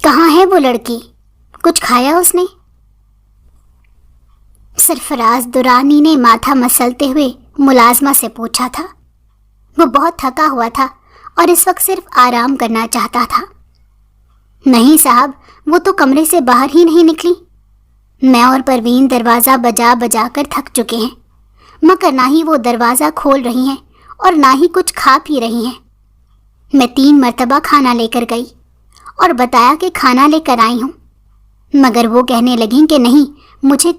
کہاں ہے وہ لڑکی؟ کچھ کھایا اس نے؟ سرفراز درانی نے ماتھا مسلتے ہوئے ملازمہ سے پوچھا تھا۔ وہ بہت تھکا ہوا تھا اور اس وقت صرف آرام کرنا چاہتا تھا۔ نہیں صاحب، وہ تو کمرے سے باہر ہی نہیں نکلی۔ میں اور پروین دروازہ بجا بجا کر تھک چکے ہیں، مگر نہ ہی وہ دروازہ کھول رہی ہیں اور نہ ہی کچھ کھا پی رہی ہیں۔ میں 3 مرتبہ کھانا لے کر گئی اور بتایا کہ کھانا لے کر آئی ہوں، مگر وہ کہنے لگیں کہ نہیں، مجھے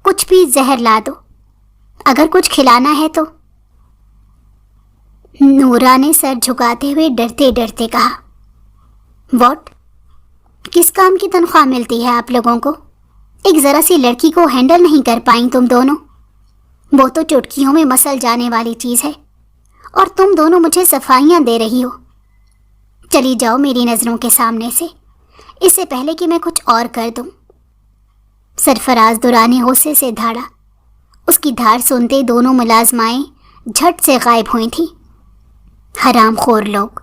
کچھ بھی زہر لا دو، اگر کچھ کھلانا ہے تو۔ نورا نے سر جھکاتے ہوئے ڈرتے ڈرتے کہا، واٹ؟ کس کام کی تنخواہ ملتی ہے آپ لوگوں کو؟ ایک ذرا سی لڑکی کو ہینڈل نہیں کر پائیں تم دونوں؟ وہ تو چٹکیوں میں مسل جانے والی چیز ہے، اور تم دونوں مجھے صفائیاں دے رہی ہو۔ چلی جاؤ میری نظروں کے سامنے سے، اس سے پہلے کہ میں کچھ اور کر دوں۔ سرفراز درانی غصے سے دھاڑا۔ اس کی دھار سنتے دونوں ملازمائیں جھٹ سے غائب ہوئی تھیں۔ حرام خور لوگ،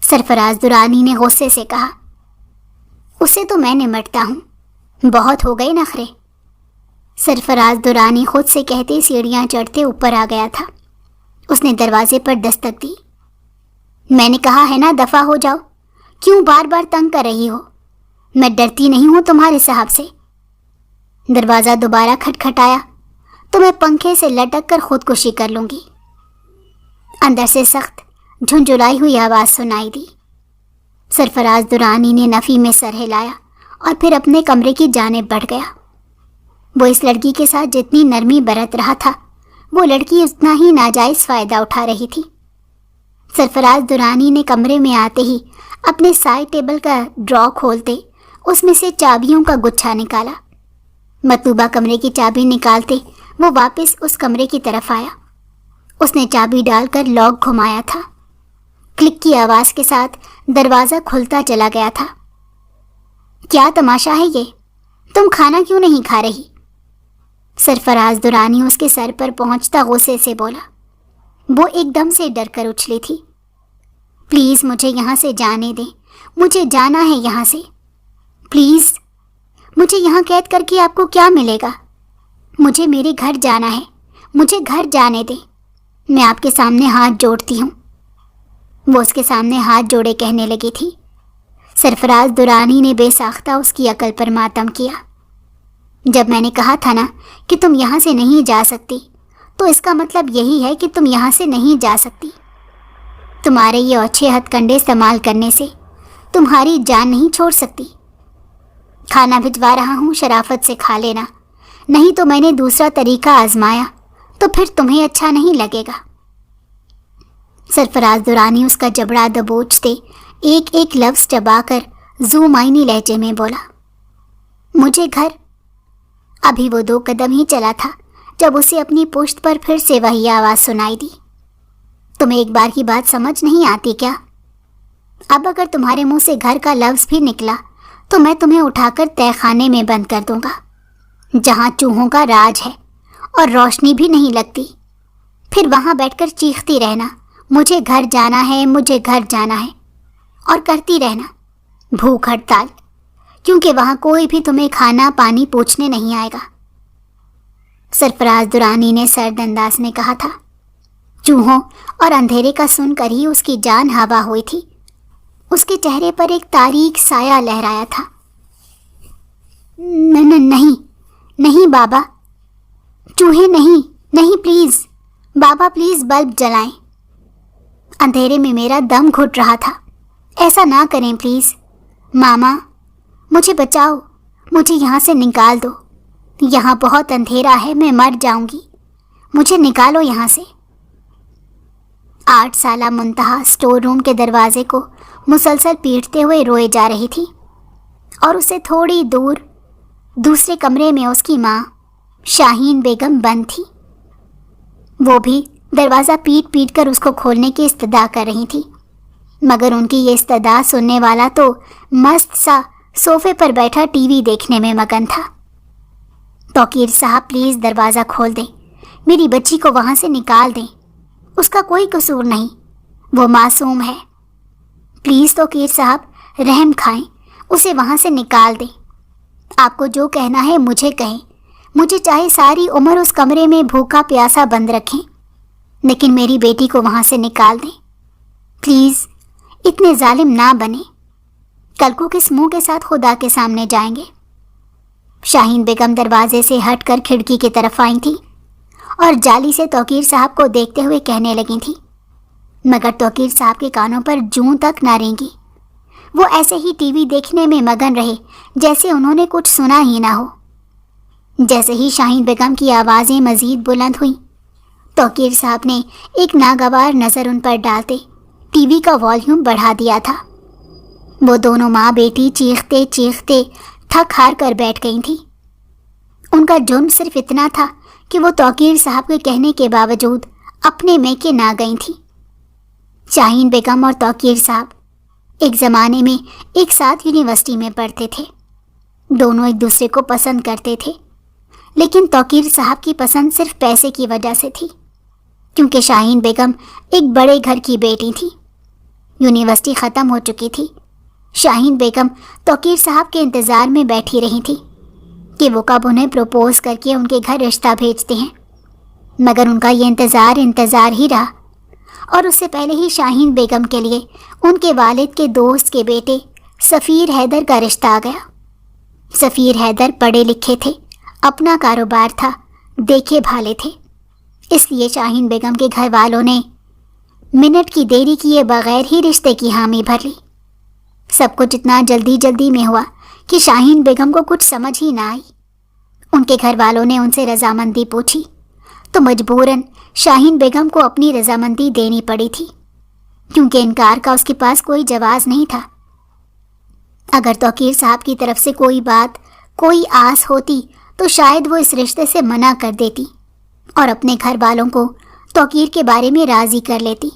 سرفراز درانی نے غصے سے کہا۔ اسے تو میں نمٹتا ہوں، بہت ہو گئے نخرے۔ سرفراز درانی خود سے کہتے سیڑھیاں چڑھتے اوپر آ گیا تھا۔ اس نے دروازے پر دستک دی۔ میں نے کہا ہے نا دفع ہو جاؤ، کیوں بار بار تنگ کر رہی ہو؟ میں ڈرتی نہیں ہوں تمہارے صاحب سے۔ دروازہ دوبارہ کھٹکھٹایا تو میں پنکھے سے لٹک کر خودکشی کر لوں گی۔ اندر سے سخت جھنجھلائی ہوئی آواز سنائی دی۔ سرفراز درانی نے نفی میں سر ہلایا اور پھر اپنے کمرے کی جانب بڑھ گیا۔ وہ اس لڑکی کے ساتھ جتنی نرمی برت رہا تھا، وہ لڑکی اتنا ہی ناجائز فائدہ اٹھا رہی تھی۔ سرفراز درانی نے کمرے میں آتے ہی اپنے سائڈ ٹیبل کا ڈرا کھولتے اس میں سے چابیوں کا گچھا نکالا۔ مطلوبہ کمرے کی چابی نکالتے وہ واپس اس کمرے کی طرف آیا۔ اس نے چابی ڈال کر لاک گھمایا تھا۔ کلک کی آواز کے ساتھ دروازہ کھلتا چلا گیا تھا۔ کیا تماشا ہے یہ؟ تم کھانا کیوں نہیں کھا رہی؟ سرفراز درانی اس کے سر پر پہنچتا غصے سے بولا۔ وہ ایک دم سے ڈر کر اچھلی تھی۔ پلیز مجھے یہاں سے جانے دیں، مجھے جانا ہے یہاں سے، پلیز۔ مجھے یہاں قید کر کے آپ کو کیا ملے گا؟ مجھے میرے گھر جانا ہے، مجھے گھر جانے دیں۔ میں آپ کے سامنے ہاتھ جوڑتی ہوں۔ وہ اس کے سامنے ہاتھ جوڑے کہنے لگی تھی۔ سرفراز درانی نے بے ساختہ اس کی عقل پر ماتم کیا۔ جب میں نے کہا تھا نا کہ تم یہاں سے نہیں جا سکتی، تو اس کا مطلب یہی ہے کہ تم یہاں سے نہیں جا سکتی۔ تمہارے یہ اچھے ہتھ کنڈے استعمال کرنے سے تمہاری جان نہیں چھوڑ سکتی۔ کھانا بھجوا رہا ہوں، شرافت سے کھا لینا، نہیں تو میں نے دوسرا طریقہ آزمایا تو پھر تمہیں اچھا نہیں لگے گا۔ سرفراز درانی اس کا جبڑا دبوچتے ایک ایک لفظ چبا کر زومائنی لہجے میں بولا، مجھے گھر۔ ابھی وہ 2 قدم ہی چلا تھا جب اسے اپنی پشت پر پھر سے وہی آواز سنائی دی۔ تمہیں ایک بار کی بات سمجھ نہیں آتی کیا؟ اب اگر تمہارے منہ سے گھر کا لفظ بھی نکلا تو میں تمہیں اٹھا کر تہہ خانے میں بند کر دوں گا، جہاں چوہوں کا راج ہے اور روشنی بھی نہیں لگتی۔ پھر وہاں بیٹھ کر چیختی رہنا، مجھے گھر جانا ہے، مجھے گھر جانا ہے، اور کرتی رہنا بھوک ہڑتال، کیونکہ وہاں کوئی بھی تمہیں کھانا پانی پوچھنے نہیں آئے گا۔ سرفراز درانی نے سرد انداز میں کہا تھا۔ چوہوں اور اندھیرے کا سن کر ہی اس کی جان ہوا ہوئی تھی۔ اس کے چہرے پر ایک تاریک سایہ لہرایا تھا۔ نہیں نہیں بابا، چوہے نہیں، نہیں پلیز بابا، پلیز بلب جلائیں۔ اندھیرے میں میرا دم گھٹ رہا تھا، ایسا نہ کریں پلیز۔ ماما مجھے بچاؤ، مجھے یہاں سے نکال دو، یہاں بہت اندھیرا ہے، میں مر جاؤں گی، مجھے نکالو یہاں سے۔ 8 سالہ منتہا سٹور روم کے دروازے کو مسلسل پیٹتے ہوئے روئے جا رہی تھی، اور اسے تھوڑی دور دوسرے کمرے میں اس کی ماں شاہین بیگم بند تھی۔ وہ بھی دروازہ پیٹ پیٹ کر اس کو کھولنے کی استدعا کر رہی تھی، مگر ان کی یہ استدعا سننے والا تو مست سا صوفے پر بیٹھا ٹی وی دیکھنے میں مگن تھا۔ توقیر صاحب پلیز دروازہ کھول دیں، میری بچی کو وہاں سے نکال دیں، اس کا کوئی قصور نہیں، وہ معصوم ہے۔ پلیز توقیر صاحب رحم کھائیں، اسے وہاں سے نکال دیں۔ آپ کو جو کہنا ہے مجھے کہیں، مجھے چاہے ساری عمر اس کمرے میں بھوکا پیاسا بند رکھیں، لیکن میری بیٹی کو وہاں سے نکال دیں۔ پلیز اتنے ظالم نہ بنیں۔ کل کو کس منہ کے ساتھ خدا کے سامنے جائیں گے؟ شاہین بیگم دروازے سے ہٹ کر کھڑکی کی طرف آئی تھی اور جالی سے توقیر صاحب کو دیکھتے ہوئے کہنے لگی تھی، مگر توقیر صاحب کے کانوں پر جوں تک نہ رینگی۔ وہ ایسے ہی ٹی وی دیکھنے میں مگن رہے جیسے انہوں نے کچھ سنا ہی نہ ہو۔ جیسے ہی شاہین بیگم کی آوازیں مزید بلند ہوئیں، توقیر صاحب نے ایک ناگوار نظر ان پر ڈالتے ٹی وی کا والیوم بڑھا دیا تھا۔ وہ دونوں ماں بیٹی چیختے چیختے تھک ہار کر بیٹھ گئی تھیں۔ ان کا جرم صرف اتنا تھا کہ وہ توقیر صاحب کے کہنے کے باوجود اپنے میں کے نہ گئی تھیں۔ شاہین بیگم اور توقیر صاحب ایک زمانے میں ایک ساتھ یونیورسٹی میں پڑھتے تھے۔ دونوں ایک دوسرے کو پسند کرتے تھے، لیکن توقیر صاحب کی پسند صرف پیسے کی وجہ سے تھی، کیونکہ شاہین بیگم ایک بڑے گھر کی بیٹی تھی۔ یونیورسٹی ختم ہو چکی تھی۔ شاہین بیگم توقیر صاحب کے انتظار میں بیٹھی رہی تھی کہ وہ کب انہیں پروپوز کر کے ان کے گھر رشتہ بھیجتے ہیں، مگر ان کا یہ انتظار ہی رہا، اور اس سے پہلے ہی شاہین بیگم کے لیے ان کے والد کے دوست کے بیٹے سفیر حیدر کا رشتہ آ گیا۔ سفیر حیدر پڑھے لکھے تھے، اپنا کاروبار تھا، دیکھے بھالے تھے، اس لیے شاہین بیگم کے گھر والوں نے منٹ کی دیری کیے بغیر ہی رشتے کی حامی بھر لی۔ سب کچھ اتنا جلدی میں ہوا کہ شاہین بیگم کو کچھ سمجھ ہی نہ آئی۔ ان کے گھر والوں نے ان سے رضامندی پوچھی تو مجبوراً شاہین بیگم کو اپنی رضامندی دینی پڑی تھی، کیونکہ انکار کا اس کے پاس کوئی جواز نہیں تھا۔ اگر توقیر صاحب کی طرف سے کوئی بات، کوئی آس ہوتی تو شاید وہ اس رشتے سے منع کر دیتی اور اپنے گھر والوں کو توقیر کے بارے میں راضی کر لیتی،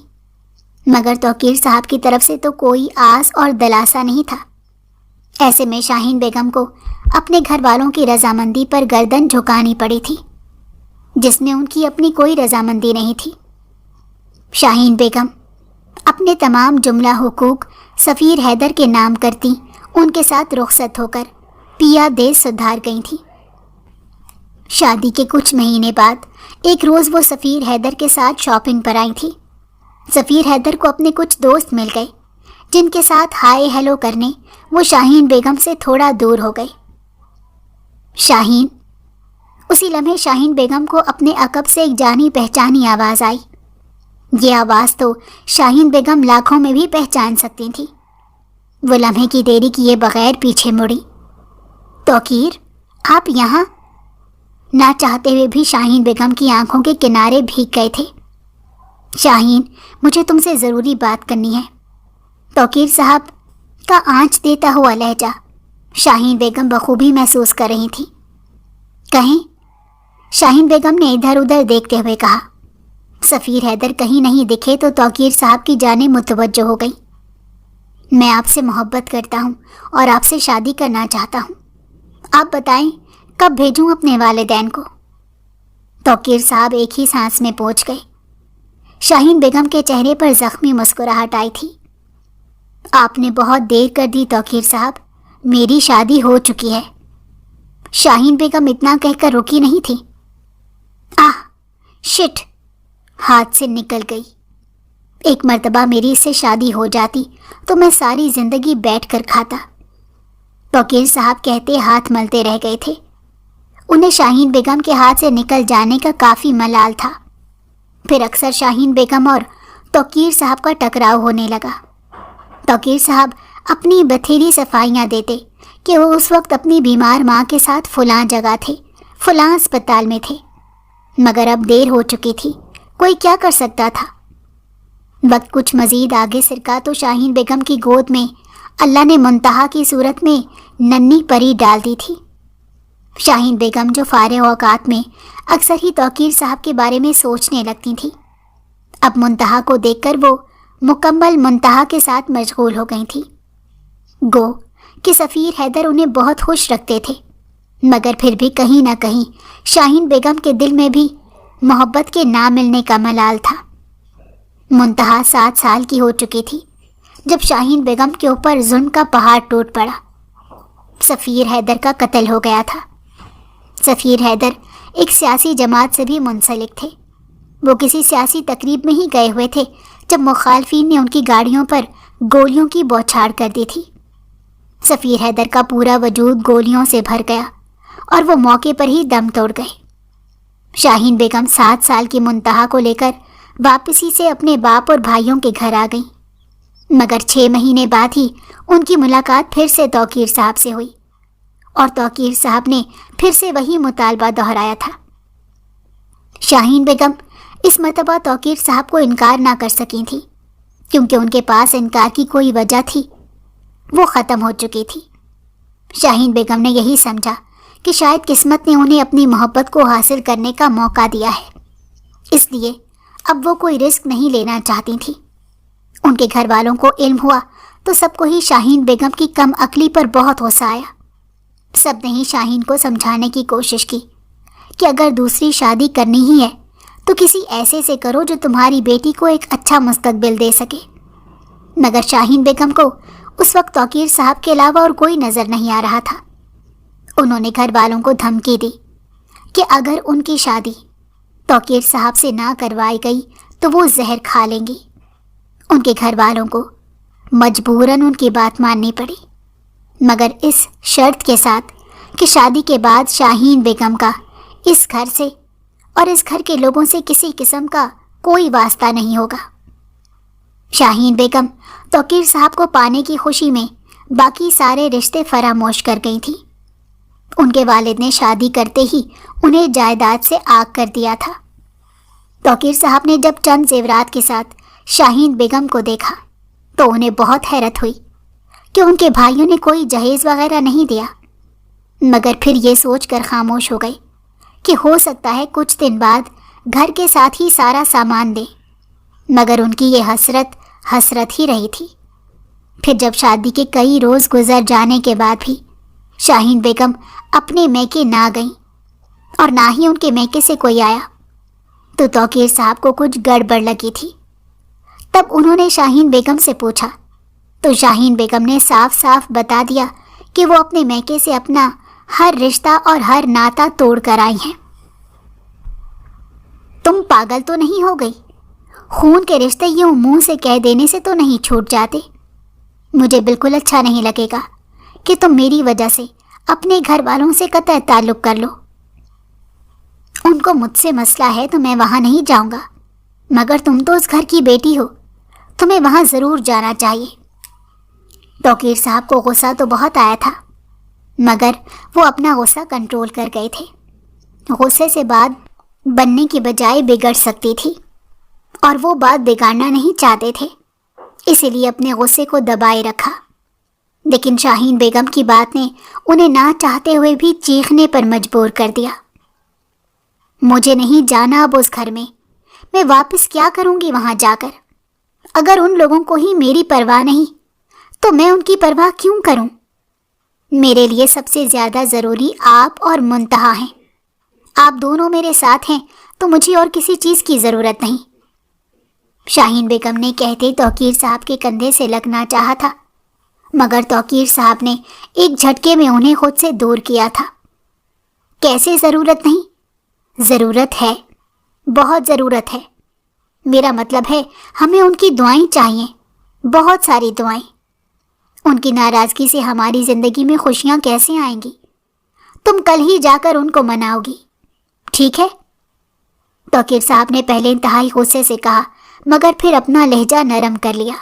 مگر توقیر صاحب کی طرف سے تو کوئی آس اور دلاسا نہیں تھا۔ ایسے میں شاہین بیگم کو اپنے گھر والوں کی رضامندی پر گردن جھکانی پڑی تھی، جس میں ان کی اپنی کوئی رضامندی نہیں تھی۔ شاہین بیگم اپنے تمام جملہ حقوق سفیر حیدر کے نام کرتی ان کے ساتھ رخصت ہو کر پیا دیس سدھار گئی تھیں۔ شادی کے کچھ مہینے بعد ایک روز وہ سفیر حیدر کے ساتھ شاپنگ پر آئی تھی۔ سفیر حیدر کو اپنے کچھ دوست مل گئے، جن کے ساتھ ہائے ہیلو کرنے وہ شاہین بیگم سے تھوڑا دور ہو گئے۔ شاہین، اسی لمحے شاہین بیگم کو اپنے عقب سے ایک جانی پہچانی آواز آئی۔ یہ آواز تو شاہین بیگم لاکھوں میں بھی پہچان سکتی تھی۔ وہ لمحے کی دیری کیے بغیر پیچھے مڑی۔ توقیر، آپ یہاں؟ نہ چاہتے ہوئے بھی شاہین بیگم کی آنکھوں کے کنارے بھیگ گئے تھے۔ شاہین، مجھے تم سے ضروری بات کرنی ہے۔ توقیر صاحب کا آنچ دیتا ہوا لہجہ شاہین بیگم بخوبی محسوس کر رہی تھی۔ کہیں؟ شاہین بیگم نے ادھر ادھر دیکھتے ہوئے کہا۔ سفیر حیدر کہیں نہیں دکھے تو توقیر صاحب کی جانب متوجہ ہو گئی۔ میں آپ سے محبت کرتا ہوں اور آپ سے شادی کرنا چاہتا ہوں۔ آپ بتائیں کب بھیجوں اپنے والدین کو؟ توقیر صاحب ایک ہی سانس میں پہنچ گئے۔ شاہین بیگم کے چہرے پر زخمی مسکراہٹ آئی تھی۔ آپ نے بہت دیر کر دی توقیر صاحب، میری شادی ہو چکی ہے۔ شاہین بیگم اتنا کہہ کر رکی نہیں تھی۔ شٹ، ہاتھ سے نکل گئی۔ ایک مرتبہ میری اس سے شادی ہو جاتی تو میں ساری زندگی بیٹھ کر کھاتا۔ توقیر صاحب کہتے ہاتھ ملتے رہ گئے تھے۔ انہیں شاہین بیگم کے ہاتھ سے نکل جانے کا کافی ملال تھا۔ پھر اکثر شاہین بیگم اور توقیر صاحب کا ٹکراؤ ہونے لگا۔ توقیر صاحب اپنی بتھیری صفائیاں دیتے کہ وہ اس وقت اپنی بیمار ماں کے ساتھ فلاں جگہ تھے، فلاں اسپتال میں تھے، مگر اب دیر ہو چکی تھی، کوئی کیا کر سکتا تھا۔ وقت کچھ مزید آگے سرکا تو شاہین بیگم کی گود میں اللہ نے منتہا کی صورت میں ننھی پری ڈال دی تھی۔ شاہین بیگم جو فارغ اوقات میں اکثر ہی توقیر صاحب کے بارے میں سوچنے لگتی تھی، اب منتہا کو دیکھ کر وہ مکمل منتہا کے ساتھ مشغول ہو گئی تھی۔ گو کہ سفیر حیدر انہیں بہت خوش رکھتے تھے، مگر پھر بھی کہیں نہ کہیں شاہین بیگم کے دل میں بھی محبت کے نہ ملنے کا ملال تھا۔ منتہا 7 سال کی ہو چکی تھی جب شاہین بیگم کے اوپر ظلم کا پہاڑ ٹوٹ پڑا۔ سفیر حیدر کا قتل ہو گیا تھا۔ سفیر حیدر ایک سیاسی جماعت سے بھی منسلک تھے۔ وہ کسی سیاسی تقریب میں ہی گئے ہوئے تھے جب مخالفین نے ان کی گاڑیوں پر گولیوں کی بوچھاڑ کر دی تھی۔ سفیر حیدر کا پورا وجود گولیوں سے بھر گیا اور وہ موقع پر ہی دم توڑ گئے۔ شاہین بیگم 7 سال کی منتہا کو لے کر واپسی سے اپنے باپ اور بھائیوں کے گھر آ گئیں، مگر 6 مہینے بعد ہی ان کی ملاقات پھر سے توقیر صاحب سے ہوئی اور توقیر صاحب نے پھر سے وہی مطالبہ دہرایا تھا۔ شاہین بیگم اس مرتبہ توقیر صاحب کو انکار نہ کر سکی تھی، کیونکہ ان کے پاس انکار کی کوئی وجہ تھی، وہ ختم ہو چکی تھی۔ شاہین بیگم نے یہی سمجھا کہ شاید قسمت نے انہیں اپنی محبت کو حاصل کرنے کا موقع دیا ہے، اس لیے اب وہ کوئی رسک نہیں لینا چاہتی تھی۔ ان کے گھر والوں کو علم ہوا تو سب کو ہی شاہین بیگم کی کم عقلی پر بہت غصہ آیا۔ سب نے ہی شاہین کو سمجھانے کی کوشش کی کہ اگر دوسری شادی کرنی ہی ہے تو کسی ایسے سے کرو جو تمہاری بیٹی کو ایک اچھا مستقبل دے سکے، مگر شاہین بیگم کو اس وقت توقیر صاحب کے علاوہ اور کوئی نظر نہیں آ رہا تھا۔ انہوں نے گھر والوں کو دھمکی دی کہ اگر ان کی شادی توقیر صاحب سے نہ کروائی گئی تو وہ زہر کھا لیں گی۔ ان کے گھر والوں کو مجبوراً ان کی بات ماننی پڑی، مگر اس شرط کے ساتھ کہ شادی کے بعد شاہین بیگم کا اس گھر سے اور اس گھر کے لوگوں سے کسی قسم کا کوئی واسطہ نہیں ہوگا۔ شاہین بیگم توقیر صاحب کو پانے کی خوشی میں باقی سارے رشتے فراموش کر گئی تھی۔ ان کے والد نے شادی کرتے ہی انہیں جائیداد سے آگ کر دیا تھا۔ توقیر صاحب نے جب چند زیورات کے ساتھ شاہین بیگم کو دیکھا تو انہیں بہت حیرت ہوئی کہ ان کے بھائیوں نے کوئی جہیز وغیرہ نہیں دیا، مگر پھر یہ سوچ کر خاموش ہو گئی کہ ہو سکتا ہے کچھ دن بعد گھر کے ساتھ ہی سارا سامان دیں، مگر ان کی یہ حسرت ہی رہی تھی۔ پھر جب شادی کے کئی روز گزر جانے کے بعد بھی شاہین بیگم اپنے میکے نہ گئیں اور نہ ہی ان کے میکے سے کوئی آیا تو توقیر صاحب کو کچھ گڑبڑ لگی تھی۔ تب انہوں نے شاہین بیگم سے پوچھا تو شاہین بیگم نے صاف صاف بتا دیا کہ وہ اپنے میکے سے اپنا ہر رشتہ اور ہر ناتا توڑ کر آئی ہیں۔ تم پاگل تو نہیں ہو گئی؟ خون کے رشتے یوں منہ سے کہہ دینے سے تو نہیں چھوٹ جاتے۔ مجھے بالکل اچھا نہیں لگے گا کہ تم میری وجہ سے اپنے گھر والوں سے قطع تعلق کر لو۔ ان کو مجھ سے مسئلہ ہے تو میں وہاں نہیں جاؤں گا، مگر تم تو اس گھر کی بیٹی ہو، تمہیں وہاں ضرور جانا چاہیے۔ توقیر صاحب کو غصہ تو بہت آیا تھا، مگر وہ اپنا غصہ کنٹرول کر گئے تھے۔ غصے سے بات بننے کی بجائے بگڑ سکتی تھی اور وہ بات بگاڑنا نہیں چاہتے تھے، اسی لیے اپنے غصے کو دبائے رکھا۔ لیکن شاہین بیگم کی بات نے انہیں نہ چاہتے ہوئے بھی چیخنے پر مجبور کر دیا۔ مجھے نہیں جانا اب اس گھر میں واپس کیا کروں گی وہاں جا کر؟ اگر ان لوگوں کو ہی میری پرواہ نہیں تو میں ان کی پرواہ کیوں کروں؟ میرے لیے سب سے زیادہ ضروری آپ اور منتہا ہیں۔ آپ دونوں میرے ساتھ ہیں تو مجھے اور کسی چیز کی ضرورت نہیں۔ شاہین بیگم نے کہتے توقیر صاحب کے کندھے سے لگنا چاہا تھا، مگر توقیر صاحب نے ایک جھٹکے میں انہیں خود سے دور کیا تھا۔ کیسے ضرورت نہیں؟ ضرورت ہے، بہت ضرورت ہے۔ میرا مطلب ہے ہمیں ان کی دعائیں چاہیے، بہت ساری دعائیں۔ ان کی ناراضگی سے ہماری زندگی میں خوشیاں کیسے آئیں گی؟ تم کل ہی جا کر ان کو مناؤ گی، ٹھیک ہے؟ توقیر صاحب نے پہلے انتہائی غصے سے کہا، مگر پھر اپنا لہجہ نرم کر لیا۔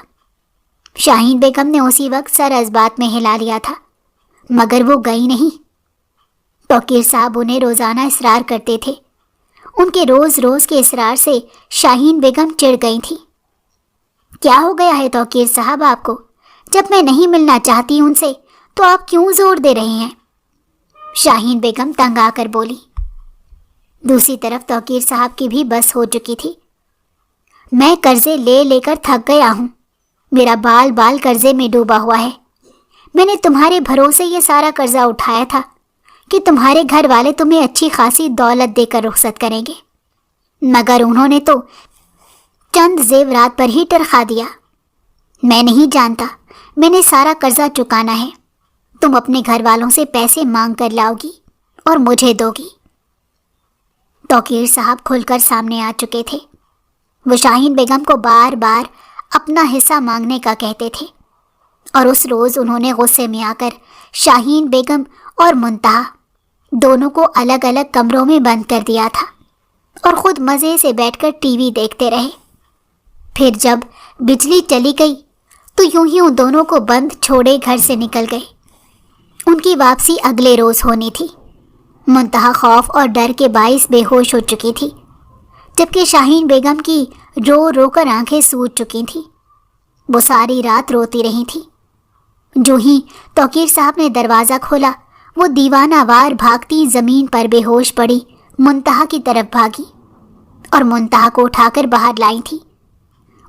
شاہین بیگم نے اسی وقت سر اس بات میں ہلا لیا تھا، مگر وہ گئی نہیں۔ توقیر صاحب انہیں روزانہ اصرار کرتے تھے۔ ان کے روز روز کے اصرار سے شاہین بیگم چڑ گئی تھی۔ کیا ہو گیا ہے توقیر صاحب آپ کو؟ جب میں نہیں ملنا چاہتی ان سے تو آپ کیوں زور دے رہے ہیں؟ شاہین بیگم تنگ آ کر بولی۔ دوسری طرف توقیر صاحب کی بھی بس ہو چکی تھی۔ میں قرضے لے لے کر تھک گیا ہوں، میرا بال بال قرضے میں ڈوبا ہوا ہے۔ میں نے تمہارے بھروسے یہ سارا قرضہ اٹھایا تھا کہ تمہارے گھر والے تمہیں اچھی خاصی دولت دے کر رخصت کریں گے، مگر انہوں نے تو چند زیورات پر ہی ٹرخا دیا۔ میں نہیں جانتا میں نے سارا قرضہ چکانا ہے، تم اپنے گھر والوں سے پیسے مانگ کر لاؤ گی اور مجھے دو گی۔ توقیر صاحب کھل کر سامنے آ چکے تھے۔ وہ شاہین بیگم کو بار بار اپنا حصہ مانگنے کا کہتے تھے، اور اس روز انہوں نے غصے میں آ کر شاہین بیگم اور منتہا دونوں کو الگ الگ کمروں میں بند کر دیا تھا اور خود مزے سے بیٹھ کر ٹی وی دیکھتے رہے۔ پھر جب بجلی چلی گئی تو یوں ہی ان دونوں کو بند چھوڑے گھر سے نکل گئے۔ ان کی واپسی اگلے روز ہونی تھی۔ منتہا خوف اور ڈر کے باعث بے ہوش ہو چکی تھی، جبکہ شاہین بیگم کی رو رو کر آنکھیں سوج چکی تھیں۔ وہ ساری رات روتی رہی تھی۔ جو ہی توقیر صاحب نے دروازہ کھولا، وہ دیوانہ وار بھاگتی زمین پر بے ہوش پڑی منتہا کی طرف بھاگی اور منتہا کو اٹھا کر باہر لائی تھی۔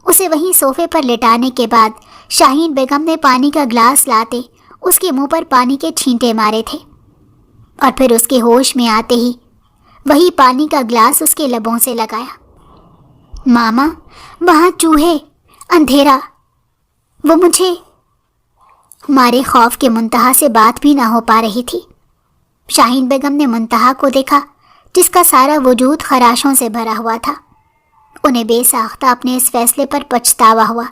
اسے وہیں صوفے پر لٹانے کے بعد شاہین بیگم نے پانی کا گلاس لاتے اس کے منہ پر پانی کے چھینٹے مارے تھے، اور پھر اس کے ہوش میں آتے ہی وہی پانی کا گلاس اس کے لبوں سے لگایا۔ ماما، وہاں چوہے، اندھیرا، وہ مجھے… مارے خوف کے منتہا سے بات بھی نہ ہو پا رہی تھی۔ شاہین بیگم نے منتہا کو دیکھا، جس کا سارا وجود خراشوں سے بھرا ہوا تھا۔ انہیں بے ساختہ اپنے اس فیصلے پر پچھتاوا ہوا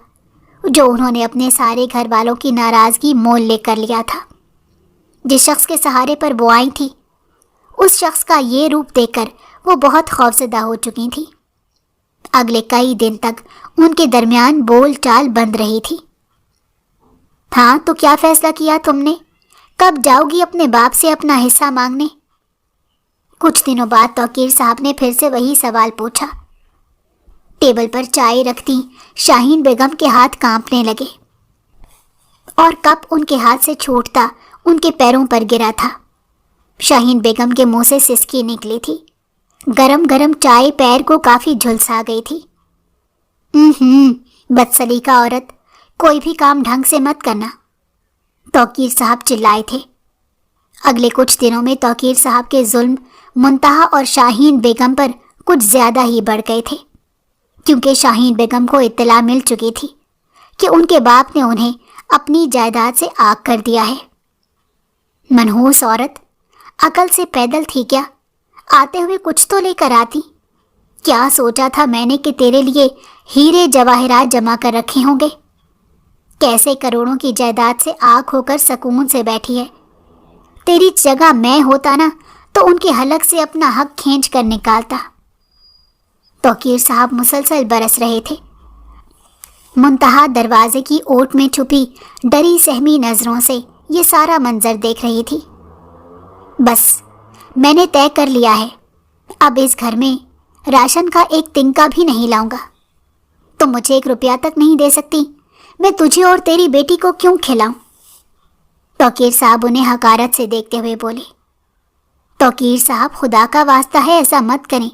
جو انہوں نے اپنے سارے گھر والوں کی ناراضگی مول لے کر لیا تھا۔ جس شخص کے سہارے پر وہ آئی تھی، اس شخص کا یہ روپ دیکھ کر وہ بہت خوفزدہ ہو چکی تھی۔ اگلے کئی دن تک ان کے درمیان بول چال بند رہی تھی۔ ہاں، تو کیا فیصلہ کیا تم نے؟ کب جاؤ گی اپنے باپ سے اپنا حصہ مانگنے؟ کچھ دنوں بعد توقیر صاحب نے پھر سے وہی سوال پوچھا۔ ٹیبل پر چائے رکھتی شاہین بیگم کے ہاتھ کانپنے لگے، اور کپ ان کے ہاتھ سے چھوٹتا ان کے پیروں پر گرا تھا۔ شاہین بیگم کے منہ سے سسکی نکلی تھی۔ گرم گرم چائے پیر کو کافی جھلسا گئی تھی۔ بدسلیقہ عورت، کوئی بھی کام ڈھنگ سے مت کرنا، توقیر صاحب چلائے تھے۔ اگلے کچھ دنوں میں توقیر صاحب کے ظلم منتہا اور شاہین بیگم پر کچھ زیادہ ہی بڑھ گئے تھے، کیونکہ شاہین بیگم کو اطلاع مل چکی تھی کہ ان کے باپ نے انہیں اپنی جائیداد سے آگ کر دیا ہے۔ منحوس عورت، عقل سے پیدل تھی کیا؟ آتے ہوئے کچھ تو لے کر آتی۔ کیا سوچا تھا میں نے کہ تیرے لیے ہیرے جواہرات جمع کر رکھے ہوں گے؟ کیسے کروڑوں کی جائیداد سے آگ ہو کر سکون سے بیٹھی ہے۔ تیری جگہ میں ہوتا نا تو ان کے حلق سے اپنا حق کھینچ کر نکالتا۔ توقیر صاحب مسلسل برس رہے تھے۔ منتہا دروازے کی اوٹ میں چھپی ڈری سہمی نظروں سے یہ سارا منظر دیکھ رہی تھی۔ بس، میں نے طے کر لیا ہے، اب اس گھر میں راشن کا ایک تنکا بھی نہیں لاؤں گا۔ تم مجھے 1 روپیہ تک نہیں دے سکتی، میں تجھے اور تیری بیٹی کو کیوں کھلاؤں؟ توقیر صاحب انہیں حقارت سے دیکھتے ہوئے بولے۔ توقیر صاحب، خدا کا واسطہ ہے ایسا مت کریں،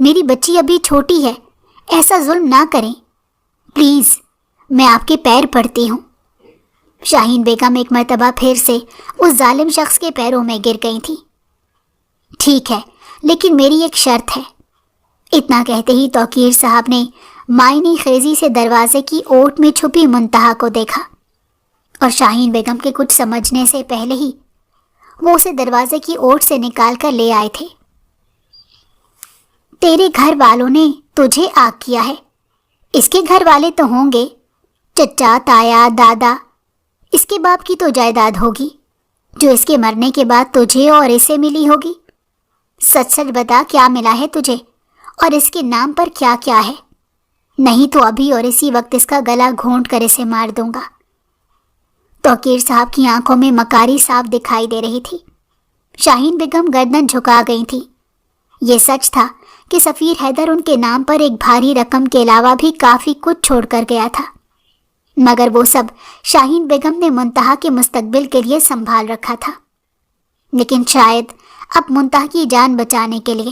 میری بچی ابھی چھوٹی ہے، ایسا ظلم نہ کریں، پلیز، میں آپ کے پیر پڑتی ہوں۔ شاہین بیگم ایک مرتبہ پھر سے اس ظالم شخص کے پیروں میں گر گئی تھی۔ ٹھیک ہے، لیکن میری ایک شرط ہے۔ اتنا کہتے ہی توقیر صاحب نے معنی خیزی سے دروازے کی اوٹ میں چھپی منتہا کو دیکھا، اور شاہین بیگم کے کچھ سمجھنے سے پہلے ہی وہ اسے دروازے کی اوٹ سے نکال کر لے آئے تھے۔ تیرے گھر والوں نے تجھے آگ کیا ہے، اس کے گھر والے تو ہوں گے، چچا، تایا، دادا، اس کے باپ کی تو جائیداد ہوگی جو اس کے مرنے کے بعد تجھے اور اسے ملی ہوگی۔ سچ سچ بتا، کیا ملا ہے تجھے اور اس کے نام پر کیا کیا ہے؟ نہیں تو ابھی اور اسی وقت اس کا گلا گھونٹ کر اسے مار دوں گا۔ توقیر صاحب کی آنکھوں میں مکاری صاف دکھائی دے رہی تھی۔ شاہین بیگم گردن جھکا گئی تھی۔ یہ سچ تھا کہ سفیر حیدر ان کے نام پر ایک بھاری رقم کے علاوہ بھی کافی کچھ چھوڑ کر گیا تھا، مگر وہ سب شاہین بیگم نے منتہا کے مستقبل کے لیے سنبھال رکھا تھا۔ لیکن شاید اب منتہا کی جان بچانے کے لیے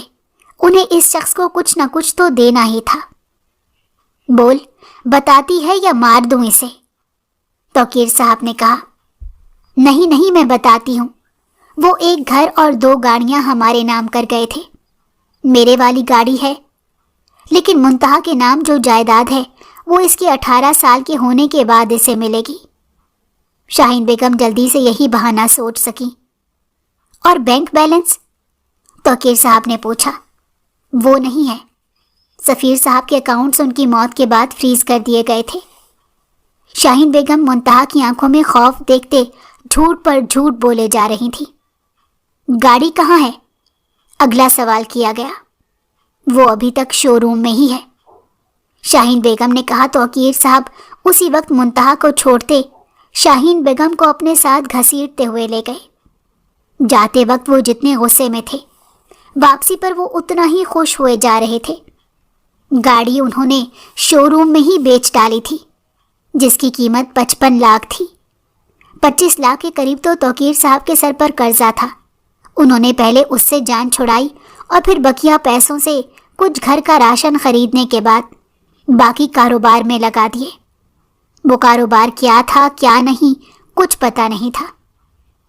انہیں اس شخص کو کچھ نہ کچھ تو دینا ہی تھا۔ بول، بتاتی ہے یا مار دوں اسے؟ توقیر صاحب نے کہا۔ نہیں، میں بتاتی ہوں۔ وہ ایک گھر اور 2 گاڑیاں ہمارے نام کر گئے تھے۔ میرے والی گاڑی ہے، لیکن منتہا کے نام جو جائیداد ہے وہ اس کے 18 سال کے ہونے کے بعد اسے ملے گی۔ شاہین بیگم جلدی سے یہی بہانہ سوچ سکی۔ اور بینک بیلنس؟ توقیر صاحب نے پوچھا۔ وہ نہیں ہے، سفیر صاحب کے اکاؤنٹس ان کی موت کے بعد فریز کر دیے گئے تھے۔ شاہین بیگم منتہا کی آنکھوں میں خوف دیکھتے جھوٹ پر جھوٹ بولے جا رہی تھی۔ گاڑی کہاں ہے؟ اگلا سوال کیا گیا۔ وہ ابھی تک شو روم میں ہی ہے، شاہین بیگم نے کہا۔ توقیر صاحب اسی وقت منتہا کو چھوڑتے شاہین بیگم کو اپنے ساتھ گھسیٹتے ہوئے لے گئے۔ جاتے وقت وہ جتنے غصے میں تھے، واپسی پر وہ اتنا ہی خوش ہوئے جا رہے تھے۔ گاڑی انہوں نے شو روم میں ہی بیچ ڈالی تھی، جس کی قیمت 55 لاکھ تھی۔ 25 لاکھ کے قریب تو توقیر صاحب کے سر پر قرضہ تھا۔ انہوں نے پہلے اس سے جان چھڑائی اور پھر بقیہ پیسوں سے کچھ گھر کا راشن خریدنے کے بعد باقی کاروبار میں لگا دیے۔ وہ کاروبار کیا تھا کیا نہیں کچھ پتہ نہیں تھا۔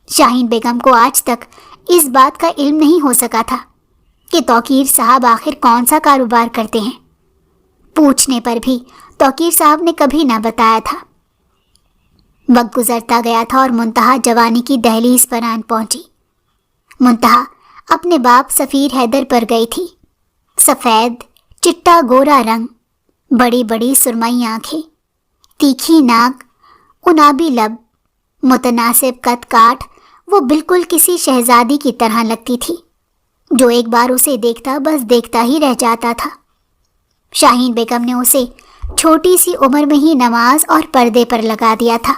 شاہین بیگم کو آج تک اس بات کا علم نہیں ہو سکا تھا کہ توقیر صاحب آخر کون سا کاروبار کرتے ہیں۔ پوچھنے پر بھی توقیر صاحب نے کبھی نہ بتایا تھا۔ وقت گزرتا گیا تھا اور منتہا جوانی کی دہلیز پر آن پہنچی۔ منتہا اپنے باپ سفیر حیدر پر گئی تھی۔ سفید چٹا گورا رنگ، بڑی بڑی سرمئی آنکھیں، تیکھی ناک، انابی لب، متناسب قد کاٹ، وہ بالکل کسی شہزادی کی طرح لگتی تھی، جو ایک بار اسے دیکھتا بس دیکھتا ہی رہ جاتا تھا۔ شاہین بیگم نے اسے چھوٹی سی عمر میں ہی نماز اور پردے پر لگا دیا تھا۔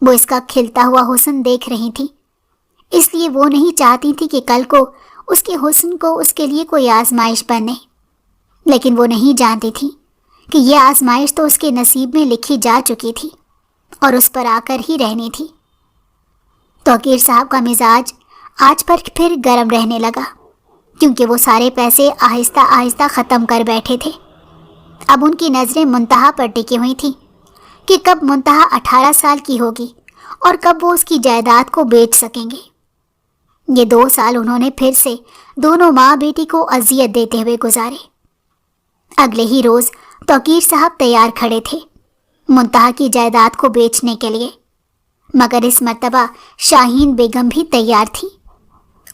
وہ اس کا کھلتا ہوا حسن دیکھ رہی تھی، اس لیے وہ نہیں چاہتی تھی کہ کل کو اس کے حسن کو اس کے لیے کوئی آزمائش بنے، لیکن وہ نہیں جانتی تھی کہ یہ آزمائش تو اس کے نصیب میں لکھی جا چکی تھی اور اس پر آ کر ہی رہنی تھی۔ توقیر صاحب کا مزاج آج پر پھر گرم رہنے لگا، کیونکہ وہ سارے پیسے آہستہ آہستہ ختم کر بیٹھے تھے۔ اب ان کی نظریں منتہا پر ٹکی ہوئی تھیں کہ کب منتہا 18 سال کی ہوگی اور کب وہ اس کی جائیداد کو بیچ سکیں گے۔ یہ 2 سال انہوں نے پھر سے دونوں ماں بیٹی کو اذیت دیتے ہوئے گزارے۔ اگلے ہی روز توقیر صاحب تیار کھڑے تھے منتہا کی جائیداد کو بیچنے کے لیے، مگر اس مرتبہ شاہین بیگم بھی تیار تھی۔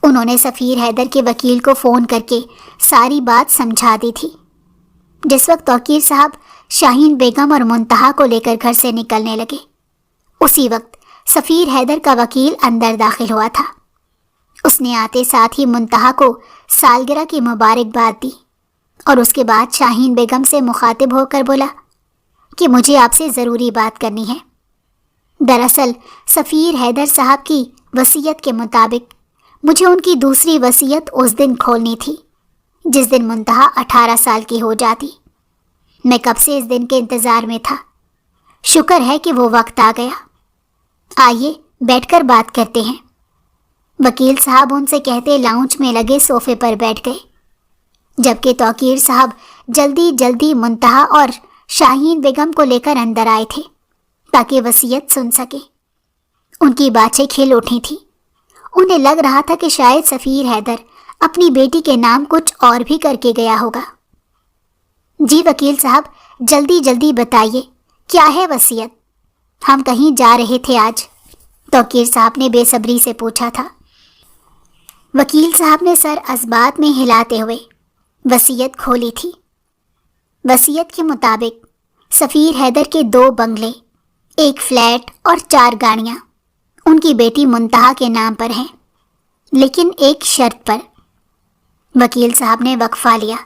انہوں نے سفیر حیدر کے وکیل کو فون کر کے ساری بات سمجھا دی تھی۔ جس وقت توقیر صاحب شاہین بیگم اور منتہا کو لے کر گھر سے نکلنے لگے، اسی وقت سفیر حیدر کا وکیل اندر داخل ہوا تھا۔ اس نے آتے ساتھ ہی منتہا کو سالگرہ کی مبارکباد دی اور اس کے بعد شاہین بیگم سے مخاطب ہو کر بولا کہ مجھے آپ سے ضروری بات کرنی ہے۔ دراصل سفیر حیدر صاحب کی وصیت کے مطابق مجھے ان کی دوسری وصیت اس دن کھولنی تھی جس دن منتہا 18 سال کی ہو جاتی۔ میں کب سے اس دن کے انتظار میں تھا۔ شکر ہے کہ وہ وقت آ گیا۔ آئیے بیٹھ کر بات کرتے ہیں۔ وکیل صاحب ان سے کہتے لاؤنج میں لگے صوفے پر بیٹھ گئے، جبکہ توقیر صاحب جلدی جلدی منتہا اور شاہین بیگم کو لے کر اندر آئے تھے تاکہ وصیت سن سکے۔ ان کی باتیں کھل اٹھی تھیں۔ انہیں لگ رہا تھا کہ شاید سفیر حیدر اپنی بیٹی کے نام کچھ اور بھی کر کے گیا ہوگا۔ جی وکیل صاحب، جلدی جلدی بتائیے کیا ہے وصیت؟ ہم کہیں جا رہے تھے آج، توقیر صاحب نے بے صبری سے پوچھا تھا۔ وکیل صاحب نے سر اسبات میں ہلاتے ہوئے وصیت کھولی تھی۔ وصیت کے مطابق سفیر حیدر کے 2 بنگلے، 1 فلیٹ اور 4 گاڑیاں ان کی بیٹی منتہا کے نام پر ہیں، لیکن ایک شرط پر۔ وکیل صاحب نے وقفہ لیا،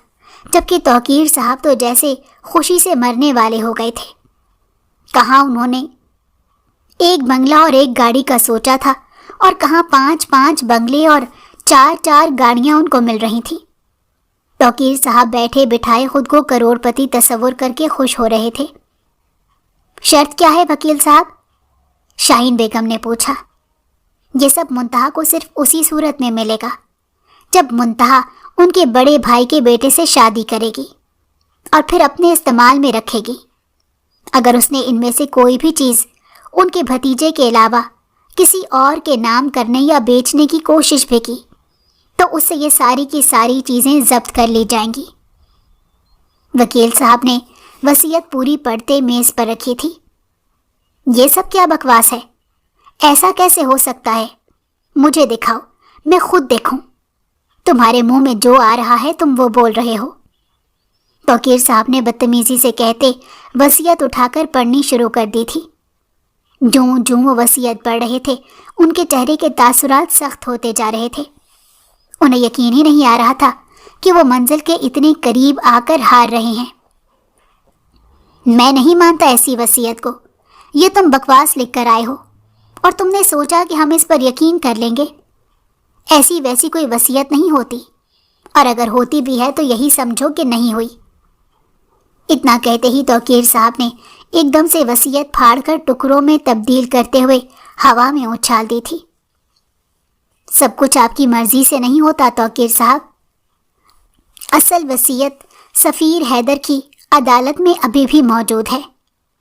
جبکہ توقیر صاحب تو جیسے خوشی سے مرنے والے ہو گئے تھے۔ کہاں انہوں نے 1 بنگلہ اور 1 گاڑی کا سوچا تھا، اور کہاں 5 بنگلے اور 4 گاڑیاں ان کو مل رہی تھیں۔ توقیر صاحب بیٹھے بٹھائے خود کو کروڑ پتی تصور کر کے خوش ہو رہے تھے۔ شرط کیا ہے وکیل صاحب؟ شاہین بیگم نے پوچھا۔ یہ سب منتہا کو صرف اسی صورت میں ملے گا جب منتہا ان کے بڑے بھائی کے بیٹے سے شادی کرے گی اور پھر اپنے استعمال میں رکھے گی۔ اگر اس نے ان میں سے کوئی بھی چیز ان کے بھتیجے کے علاوہ کسی اور کے نام کرنے یا بیچنے کی کوشش بھی کی تو اس سے یہ ساری کی ساری چیزیں ضبط کر لی جائیں گی۔ وکیل صاحب نے وصیت پوری پڑھتے میز پر رکھی تھی۔ یہ سب کیا بکواس ہے؟ ایسا کیسے ہو سکتا ہے؟ مجھے دکھاؤ، میں خود دیکھوں۔ تمہارے منہ میں جو آ رہا ہے تم وہ بول رہے ہو۔ توقیر صاحب نے بدتمیزی سے کہتے وصیت اٹھا کر پڑھنی شروع کر دی تھی۔ جوں جوں وہ وصیت پڑھ رہے تھے ان کے چہرے کے تاثرات سخت ہوتے جا رہے تھے۔ انہیں یقین ہی نہیں آ رہا تھا کہ وہ منزل کے اتنے قریب آ کر ہار رہے ہیں۔ میں نہیں مانتا ایسی وصیت کو، یہ تم بکواس لکھ کر آئے ہو اور تم نے سوچا کہ ہم اس پر یقین کر لیں گے۔ ایسی ویسی کوئی وصیت نہیں ہوتی، اور اگر ہوتی بھی ہے تو یہی سمجھو کہ نہیں ہوئی۔ اتنا کہتے ہی توقیر صاحب نے ایک دم سے وصیت پھاڑ کر ٹکڑوں میں تبدیل کرتے ہوئے ہوا میں اچھال دی تھی۔ سب کچھ آپ کی مرضی سے نہیں ہوتا توقیر صاحب۔ اصل وصیت سفیر حیدر کی عدالت میں ابھی بھی موجود ہے،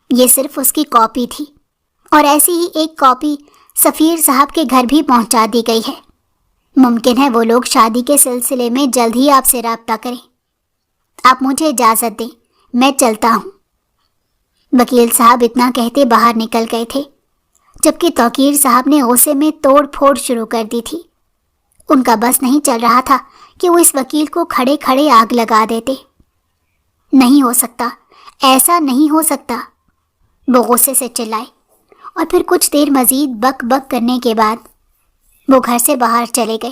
یہ صرف اس کی کاپی تھی، اور ایسی ہی ایک کاپی سفیر صاحب کے گھر بھی پہنچا دی گئی ہے۔ ممکن ہے وہ لوگ شادی کے سلسلے میں جلد ہی آپ سے رابطہ کریں۔ آپ مجھے اجازت دیں، میں چلتا ہوں۔ وکیل صاحب اتنا کہتے باہر نکل گئے تھے، جبکہ توقیر صاحب نے غصے میں توڑ پھوڑ شروع کر دی تھی۔ ان کا بس نہیں چل رہا تھا کہ وہ اس وکیل کو کھڑے کھڑے آگ لگا دیتے۔ نہیں ہو سکتا، ایسا نہیں ہو سکتا، وہ غصے سے چلائے، اور پھر کچھ دیر مزید بک بک کرنے کے بعد وہ گھر سے باہر چلے گئے۔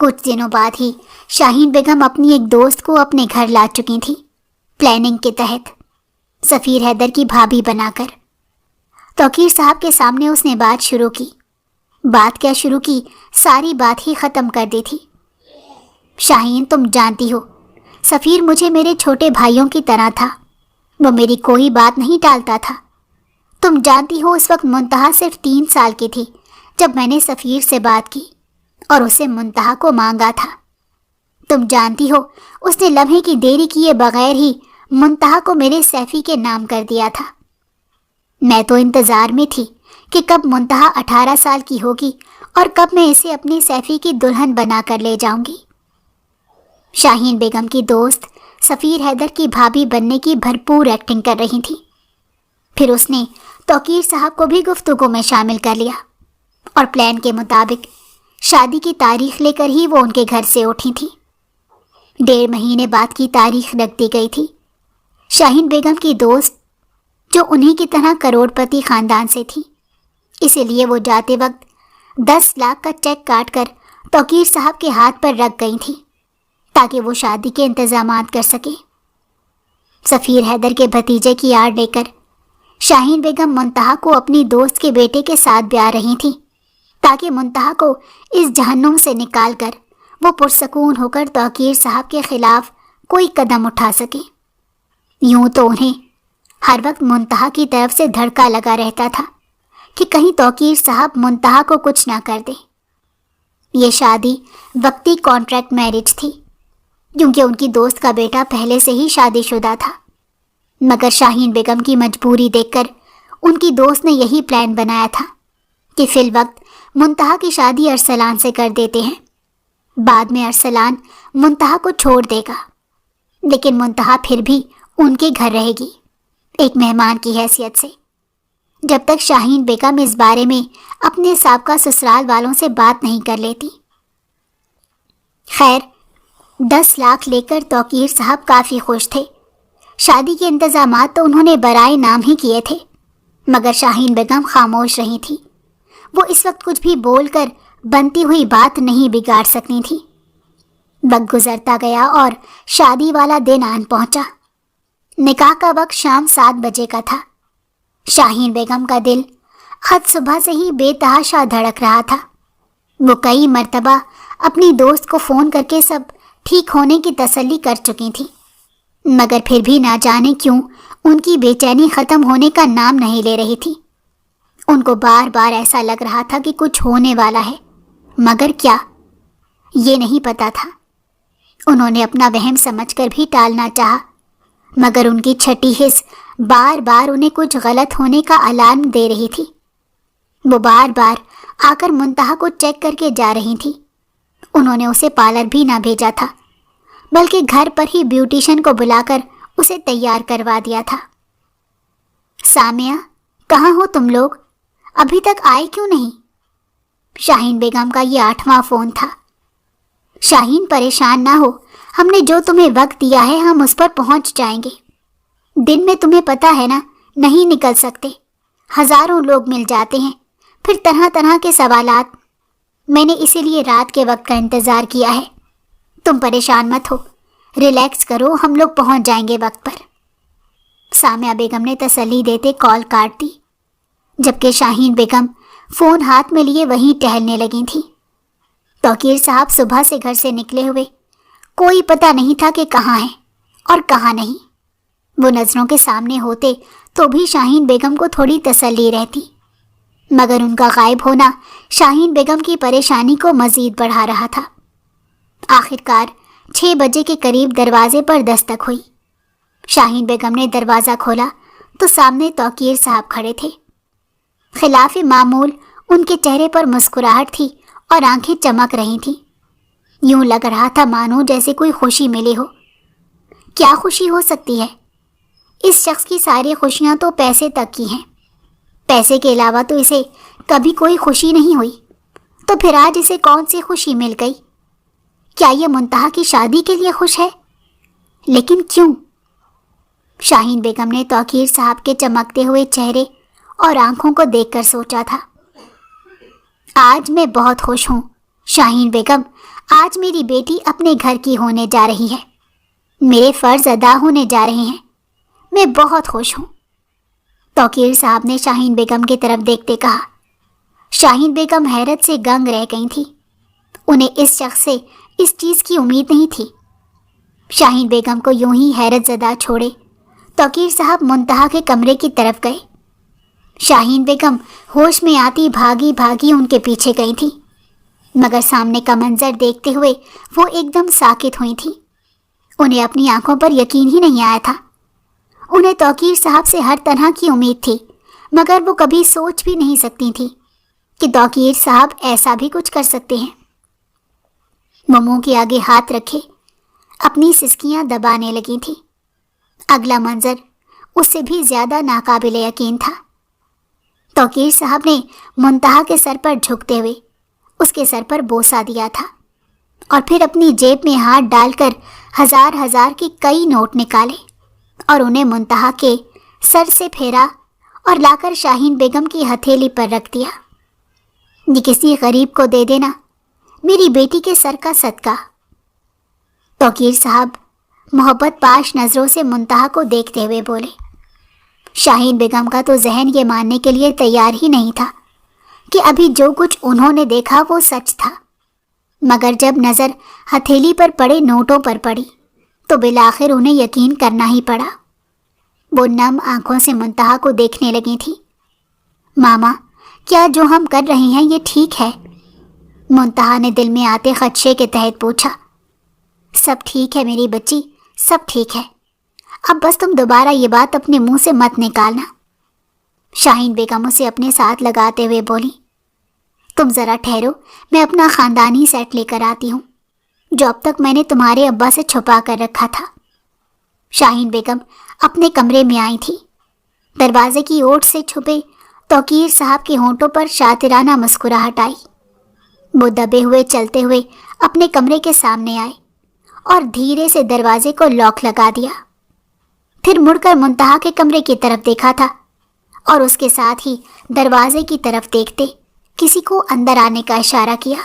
کچھ دنوں بعد ہی شاہین بیگم اپنی ایک دوست کو اپنے گھر لا چکی تھی، پلاننگ کے تحت، سفیر حیدر کی بھابھی بنا کر۔ توقیر صاحب کے سامنے اس نے بات شروع کی۔ بات کیا شروع کی، ساری بات ہی ختم کر دی تھی۔ شاہین، تم جانتی ہو سفیر مجھے میرے چھوٹے بھائیوں کی طرح تھا، وہ میری کوئی بات نہیں ٹالتا تھا۔ تم جانتی ہو اس وقت منتہا صرف 3 سال کی تھی جب میں نے سفیر سے بات کی اور اسے منتہا کو مانگا تھا۔ تم جانتی ہو اس نے لمحے کی دیری کیے بغیر ہی منتہا کو میرے سیفی کے نام کر دیا تھا۔ میں تو انتظار میں تھی کہ کب منتہا 18 سال کی ہوگی اور کب میں اسے اپنی سیفی کی دلہن بنا کر لے جاؤں گی۔ شاہین بیگم کی دوست سفیر حیدر کی بھابھی بننے کی بھرپور ایکٹنگ کر رہی تھی۔ پھر اس نے توقیر صاحب کو بھی گفتگو میں شامل کر لیا، اور پلان کے مطابق شادی کی تاریخ لے کر ہی وہ ان کے گھر سے اٹھی تھی۔ 1.5 مہینے بعد کی تاریخ رکھ دی گئی تھی۔ شاہین بیگم کی دوست جو انہی کی طرح کروڑ پتی خاندان سے تھی، اسی لیے وہ جاتے وقت 10 لاکھ کا چیک کاٹ کر توقیر صاحب کے ہاتھ پر رکھ گئی تھی تاکہ وہ شادی کے انتظامات کر سکے۔ سفیر حیدر کے بھتیجے کی آڑ لے کر شاہین بیگم منتہا کو اپنی دوست کے بیٹے کے ساتھ بیاہ رہی تھی تاکہ منتہا کو اس جہنم سے نکال کر وہ پرسکون ہو کر توقیر صاحب کے خلاف کوئی قدم اٹھا سکے۔ یوں تو انہیں ہر وقت منتہا کی طرف سے دھڑکا لگا رہتا تھا کہ کہیں توقیر صاحب منتہا کو کچھ نہ کر دے۔ یہ شادی وقتی کانٹریکٹ میرج تھی، کیونکہ ان کی دوست کا بیٹا پہلے سے ہی شادی شدہ تھا، مگر شاہین بیگم کی مجبوری دیکھ کر ان کی دوست نے یہی پلان بنایا تھا کہ فی الوقت منتہا کی شادی ارسلان سے کر دیتے ہیں، بعد میں ارسلان منتہا کو چھوڑ دے گا، لیکن منتہا پھر بھی ان کے گھر رہے گی ایک مہمان کی حیثیت سے، جب تک شاہین بیگم اس بارے میں اپنے سابقہ سسرال والوں سے بات نہیں کر لیتی۔ خیر، 10 لاکھ لے کر توقیر صاحب کافی خوش تھے۔ شادی کے انتظامات تو انہوں نے برائے نام ہی کیے تھے، مگر شاہین بیگم خاموش رہی تھی۔ وہ اس وقت کچھ بھی بول کر بنتی ہوئی بات نہیں بگاڑ سکتی تھی۔ وقت گزرتا گیا اور شادی والا دن آن پہنچا۔ نکاح کا وقت شام 7 بجے کا تھا۔ شاہین بیگم کا دل خط صبح سے ہی بے تحاشا دھڑک رہا تھا۔ وہ کئی مرتبہ اپنی دوست کو فون کر کے سب ٹھیک ہونے کی تسلی کر چکی تھی، مگر پھر بھی نہ جانے کیوں ان کی بے چینی ختم ہونے کا نام نہیں لے رہی تھی۔ ان کو بار بار ایسا لگ رہا تھا کہ کچھ ہونے والا ہے، مگر کیا، یہ نہیں پتا تھا۔ انہوں نے اپنا وہم سمجھ کر بھی ٹالنا چاہا، مگر ان کی چھٹی حس بار بار انہیں کچھ غلط ہونے کا الارم دے رہی تھی۔ وہ بار بار آ کر منتہا کو چیک کر کے جا رہی تھی۔ انہوں نے اسے پارلر بھی نہ بھیجا تھا، بلکہ گھر پر ہی بیوٹیشن کو بلا کر اسے تیار کروا دیا تھا۔ سامیہ، کہاں ہو تم لوگ؟ ابھی تک آئے کیوں نہیں؟ شاہین بیگم کا یہ 8واں فون تھا۔ شاہین پریشان نہ ہو، ہم نے جو تمہیں وقت دیا ہے ہم اس پر پہنچ جائیں گے۔ دن میں تمہیں پتہ ہے نا، نہیں نکل سکتے، ہزاروں لوگ مل جاتے ہیں، پھر طرح طرح کے سوالات۔ میں نے اسی لیے رات کے وقت کا انتظار کیا ہے۔ تم پریشان مت ہو، ریلیکس کرو، ہم لوگ پہنچ جائیں گے وقت پر۔ سامیہ بیگم نے تسلی دیتے کال کاٹ دی، جبکہ شاہین بیگم فون ہاتھ میں لیے وہیں ٹہلنے لگی تھیں۔ توقیر صاحب صبح سے گھر سے نکلے ہوئے، کوئی پتہ نہیں تھا کہ کہاں ہیں اور کہاں نہیں۔ وہ نظروں کے سامنے ہوتے تو بھی شاہین بیگم کو تھوڑی تسلی رہتی، مگر ان کا غائب ہونا شاہین بیگم کی پریشانی کو مزید بڑھا رہا تھا۔ آخرکار 6 بجے کے قریب دروازے پر دستک ہوئی۔ شاہین بیگم نے دروازہ کھولا تو سامنے توقیر صاحب کھڑے تھے۔ خلاف معمول ان کے چہرے پر مسکراہٹ تھی اور آنکھیں چمک رہی تھیں۔ یوں لگ رہا تھا مانو جیسے کوئی خوشی ملی ہو۔ کیا خوشی ہو سکتی ہے؟ اس شخص کی ساری خوشیاں تو پیسے تک کی ہیں، پیسے کے علاوہ تو اسے کبھی کوئی خوشی نہیں ہوئی، تو پھر آج اسے کون سی خوشی مل گئی؟ کیا یہ منتہا کی شادی کے لیے خوش ہے؟ لیکن کیوں؟ شاہین بیگم نے توقیر صاحب کے چمکتے ہوئے چہرے اور آنکھوں کو دیکھ کر سوچا تھا، آج میں بہت خوش ہوں شاہین بیگم، آج میری بیٹی اپنے گھر کی ہونے جا رہی ہے، میرے فرض ادا ہونے جا رہے ہیں، میں بہت خوش ہوں۔ توقیر صاحب نے شاہین بیگم کی طرف دیکھتے کہا۔ شاہین بیگم حیرت سے گنگ رہ گئی تھی، انہیں اس شخص سے اس چیز کی امید نہیں تھی۔ شاہین بیگم کو یوں ہی حیرت زدہ چھوڑے توقیر صاحب منتہا کے کمرے کی طرف گئے۔ شاہین بیگم ہوش میں آتی بھاگی بھاگی ان کے پیچھے گئی تھی، مگر سامنے کا منظر دیکھتے ہوئے وہ ایک دم ساکت ہوئی تھی۔ انہیں اپنی آنکھوں پر یقین ہی نہیں آیا تھا۔ انہیں توقیر صاحب سے ہر طرح کی امید تھی، مگر وہ کبھی سوچ بھی نہیں سکتی تھی کہ توقیر صاحب ایسا بھی کچھ کر سکتے ہیں۔ وہ منہ کے آگے ہاتھ رکھے اپنی سسکیاں دبانے لگی تھی۔ اگلا منظر اس سے بھی زیادہ ناقابل یقین تھا۔ توقیر صاحب نے منتہا کے سر پر جھکتے ہوئے اس کے سر پر بوسہ دیا تھا، اور پھر اپنی جیب میں ہاتھ ڈال کر ہزار ہزار کے کئی نوٹ نکالے اور انہیں منتہا کے سر سے پھیرا اور لا کر شاہین بیگم کی ہتھیلی پر رکھ دیا۔ یہ کسی غریب کو دے دینا، میری بیٹی کے سر کا صدقہ۔ توقیر صاحب محبت پاش نظروں سے منتہا کو دیکھتے ہوئے بولے۔ شاہین بیگم کا تو ذہن یہ ماننے کے لیے تیار ہی نہیں تھا کہ ابھی جو کچھ انہوں نے دیکھا وہ سچ تھا، مگر جب نظر ہتھیلی پر پڑے نوٹوں پر پڑی تو بالآخر انہیں یقین کرنا ہی پڑا۔ وہ نم آنکھوں سے منتہا کو دیکھنے لگی تھی۔ ماما، کیا جو ہم کر رہے ہیں یہ ٹھیک ہے؟ منتہا نے دل میں آتے خدشے کے تحت پوچھا۔ سب ٹھیک ہے میری بچی، سب ٹھیک ہے، اب بس تم دوبارہ یہ بات اپنے منہ سے مت نکالنا۔ شاہین بیگم اسے اپنے ساتھ لگاتے ہوئے بولی۔ تم ذرا ٹھہرو، میں اپنا خاندانی سیٹ لے کر آتی ہوں جو اب تک میں نے تمہارے ابا سے چھپا کر رکھا تھا۔ شاہین بیگم اپنے کمرے میں آئی تھی۔ دروازے کی اوٹ سے چھپے توقیر صاحب کے ہونٹوں پر شاطرانہ مسکراہٹ آئی۔ وہ دبے ہوئے چلتے ہوئے اپنے کمرے کے سامنے آئے اور دھیرے سے دروازے کو لاک لگا دیا، پھر مڑ کر منتہا کے کمرے کی طرف دیکھا تھا اور اس کے ساتھ ہی دروازے کی طرف دیکھتے کسی کو اندر آنے کا اشارہ کیا۔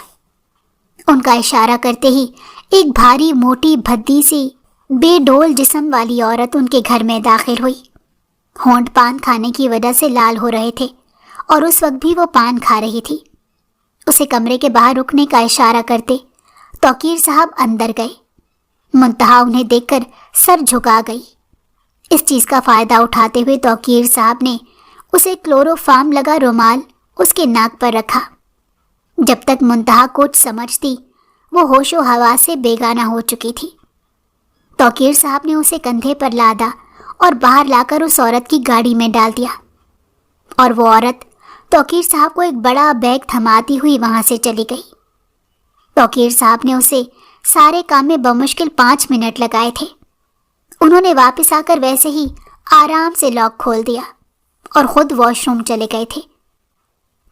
ان کا اشارہ کرتے ہی ایک بھاری موٹی بھدی سی بے ڈول جسم والی عورت ان کے گھر میں داخل ہوئی۔ ہونٹ پان کھانے کی وجہ سے لال ہو رہے تھے اور اس وقت بھی وہ پان کھا رہی تھی۔ اسے کمرے کے باہر رکنے کا اشارہ کرتے توقیر صاحب اندر گئے۔ منتہا انہیں دیکھ کر سر جھکا گئی۔ اس چیز کا فائدہ اٹھاتے ہوئے توقیر صاحب نے اسے کلوروفارم لگا رومال اس کے ناک پر رکھا۔ جب تک منتہا کچھ سمجھتی وہ ہوش و حواس سے بیگانہ ہو چکی تھی۔ توقیر صاحب نے اسے کندھے پر لادا اور باہر لا کر اس عورت کی گاڑی میں ڈال دیا، اور وہ عورت توقیر صاحب کو ایک بڑا بیگ تھماتی ہوئی وہاں سے چلی گئی۔ توقیر صاحب نے اسے سارے کام میں بمشکل 5 منٹ لگائے تھے۔ انہوں نے واپس آ کر ویسے ہی آرام سے لاک کھول دیا اور خود واش روم چلے گئے تھے۔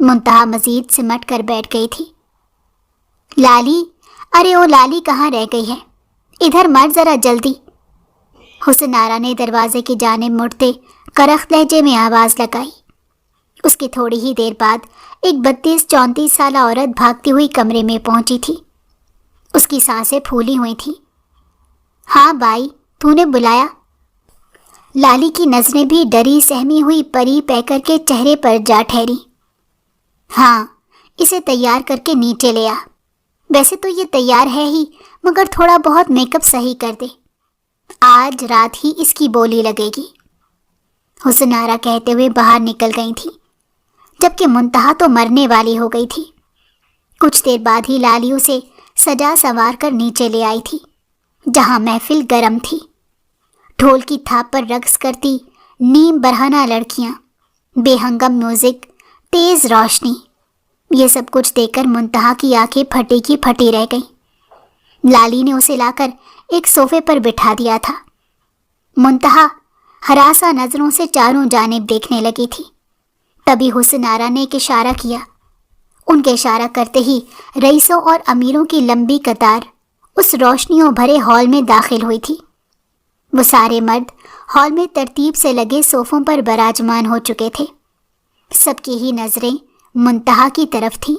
منتہا مزید سمٹ کر بیٹھ گئی تھی۔ لالی، ارے او لالی کہاں رہ گئی ہے؟ ادھر مر ذرا جلدی۔ حسن آرا نے دروازے کی جانب مڑتے کرخت لہجے میں آواز لگائی۔ اس کی تھوڑی ہی دیر بعد ایک 32-34 سالہ عورت بھاگتی ہوئی کمرے میں پہنچی تھی۔ اس کی سانسیں پھولی ہوئی تھیں۔ ہاں بائی، تو نے بلایا؟ لالی کی نظریں بھی ڈری سہمی ہوئی پری پیکر کے چہرے پر جا ٹھہری۔ ہاں، اسے تیار کر کے نیچے لے آ۔ ویسے تو یہ تیار ہے ہی، مگر تھوڑا بہت میک اپ صحیح کر دے، آج رات ہی اس کی بولی لگے گی۔ حسن آرا کہتے ہوئے باہر نکل گئی تھی، جبکہ منتہا تو مرنے والی ہو گئی تھی۔ کچھ دیر بعد ہی لالی اسے سجا سنوار کر نیچے لے آئی تھی، جہاں محفل گرم تھی۔ ڈھول کی تھاپ پر رقص کرتی نیم برہنہ لڑکیاں، بے ہنگم میوزک، تیز روشنی، یہ سب کچھ دیکھ کر منتہا کی آنکھیں پھٹی کی پھٹی رہ گئیں۔ لالی نے اسے لا کر ایک صوفے پر بٹھا دیا تھا۔ منتہا ہراساں نظروں سے چاروں جانب دیکھنے لگی تھی۔ تبھی حسن آرا نے ایک اشارہ کیا۔ ان کے اشارہ کرتے ہی رئیسوں اور امیروں کی لمبی قطار اس روشنیوں بھرے ہال میں داخل ہوئی تھی۔ وہ سارے مرد ہال میں ترتیب سے لگے صوفوں پر براجمان ہو چکے تھے۔ سب کی ہی نظریں منتہا کی طرف تھیں۔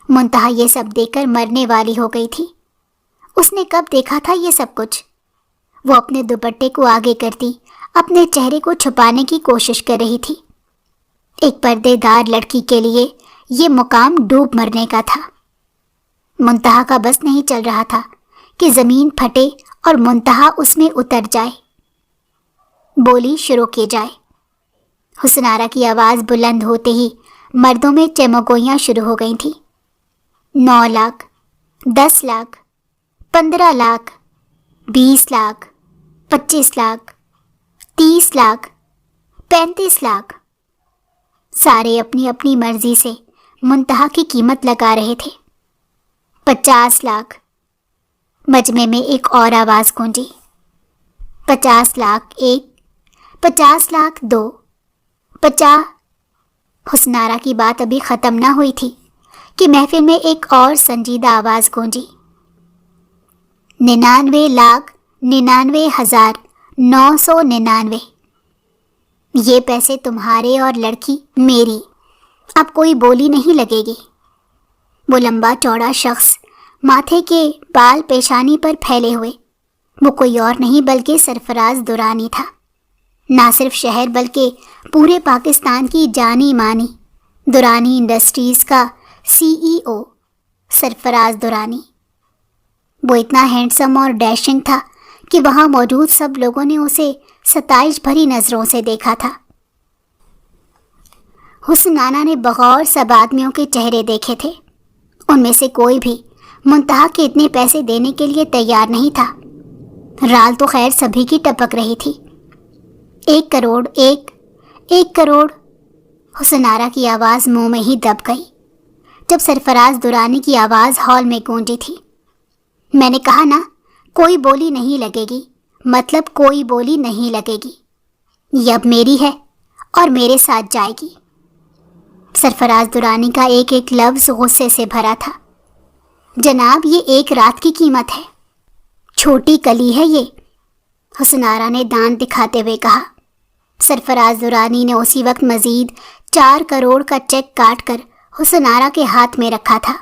منتہا یہ سب دیکھ کر مرنے والی ہو گئی تھی۔ اس نے کب دیکھا تھا یہ سب کچھ؟ وہ اپنے دوپٹے کو آگے کرتی اپنے چہرے کو چھپانے کی کوشش کر رہی تھی۔ ایک پردے دار لڑکی کے لیے یہ مقام ڈوب مرنے کا تھا۔ منتہا کا بس نہیں چل رہا تھا کہ زمین پھٹے اور منتہا اس میں اتر جائے۔ بولی شروع کی جائے۔ حسن آرا کی آواز بلند ہوتے ہی مردوں میں چمگوئیاں شروع ہو گئی تھیں۔ 9 لاکھ، 10 لاکھ، 15 لاکھ، 20 لاکھ، 25 لاکھ، 30 لاکھ، 35 لاکھ۔ سارے اپنی اپنی مرضی سے منتہا کی قیمت لگا رہے تھے۔ 50 لاکھ۔ مجمع میں ایک اور آواز گونجی۔ 50 لاکھ 1، 50 لاکھ 2، 50۔ حسن آرا کی بات ابھی ختم نہ ہوئی تھی کہ محفل میں ایک اور سنجیدہ آواز گونجی۔ 99,99,999۔ یہ پیسے تمہارے اور لڑکی میری، اب کوئی بولی نہیں لگے گی۔ وہ لمبا چوڑا شخص، ماتھے کے بال پیشانی پر پھیلے ہوئے، وہ کوئی اور نہیں بلکہ سرفراز درانی تھا۔ نہ صرف شہر بلکہ پورے پاکستان کی جانی مانی درانی انڈسٹریز کا CEO سرفراز درانی۔ وہ اتنا ہینڈسم اور ڈیشنگ تھا کہ وہاں موجود سب لوگوں نے اسے ستائش بھری نظروں سے دیکھا تھا۔ حسن آرا نے بغور سب آدمیوں کے چہرے دیکھے تھے، ان میں سے کوئی بھی منتہا کے اتنے پیسے دینے کے لیے تیار نہیں تھا۔ رال تو خیر سبھی کی ٹپک رہی تھی۔ 1 کروڑ، 1 کروڑ۔ حسن آرا کی آواز منہ میں ہی دب گئی جب سرفراز درانی کی آواز ہال میں گونجی تھی۔ میں نے کہا نا، کوئی بولی نہیں لگے گی، مطلب کوئی بولی نہیں لگے گی۔ یہ اب میری ہے اور میرے ساتھ جائے گی۔ سرفراز درانی کا ایک ایک لفظ غصے سے بھرا تھا۔ جناب، یہ 1 رات کی قیمت ہے، چھوٹی کلی ہے یہ، حسن آرا نے دانت دکھاتے ہوئے کہا۔ سرفراز درانی نے اسی وقت مزید 4 کروڑ کا چیک کاٹ کر حسن آرا کے ہاتھ میں رکھا تھا،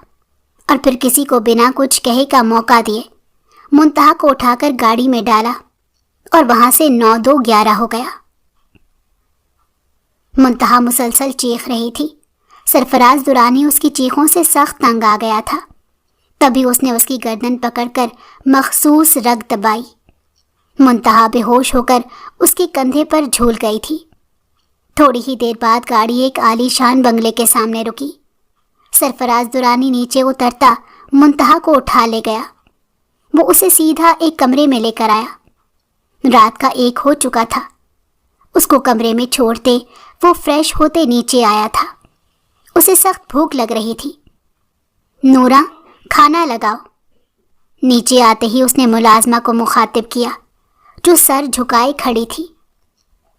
اور پھر کسی کو بنا کچھ کہے کا موقع دیے منتہا کو اٹھا کر گاڑی میں ڈالا اور وہاں سے 9-2-11 ہو گیا۔ منتہا مسلسل چیخ رہی تھی۔ سرفراز درانی اس کی چیخوں سے سخت تنگ آ گیا تھا۔ تبھی اس نے اس کی گردن پکڑ کر مخصوص رگ دبائی۔ منتہا بے ہوش ہو کر اس کے کندھے پر جھول گئی تھی۔ تھوڑی ہی دیر بعد گاڑی ایک عالی شان بنگلے کے سامنے رکی۔ سرفراز درانی نیچے اترتا منتہا کو اٹھا لے گیا۔ وہ اسے سیدھا ایک کمرے میں لے کر آیا۔ رات کا 1 ہو چکا تھا۔ اس کو کمرے میں چھوڑتے وہ فریش ہوتے نیچے آیا تھا۔ اسے سخت بھوک لگ رہی تھی۔ نورا، کھانا لگاؤ۔ نیچے آتے ہی اس نے ملازمہ کو مخاطب کیا جو سر جھکائے کھڑی تھی۔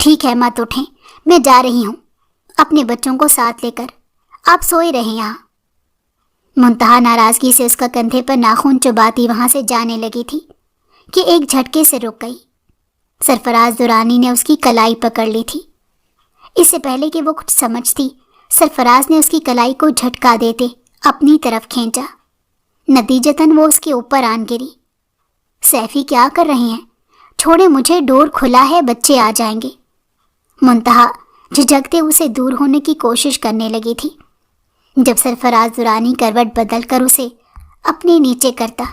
ٹھیک ہے مت اٹھیں، میں جا رہی ہوں اپنے بچوں کو ساتھ لے کر، آپ سوئے رہیں یہاں۔ منتہا ناراضگی سے اس کا کندھے پر ناخن چباتی وہاں سے جانے لگی تھی کہ ایک جھٹکے سے رک گئی۔ سرفراز درانی نے اس کی کلائی پکڑ لی تھی۔ اس سے پہلے کہ وہ کچھ سمجھتی، سرفراز نے اس کی کلائی کو جھٹکا دیتے اپنی طرف کھینچا۔ نتیجتاً وہ اس کے اوپر آن گری۔ سیفی کیا کر رہے ہیں؟ چھوڑے مجھے، ڈور کھلا ہے، بچے آ جائیں گے۔ منتہا جھجکتے اسے دور ہونے کی کوشش کرنے لگی تھی جب سرفراز درانی کروٹ بدل کر اسے اپنے نیچے کرتا،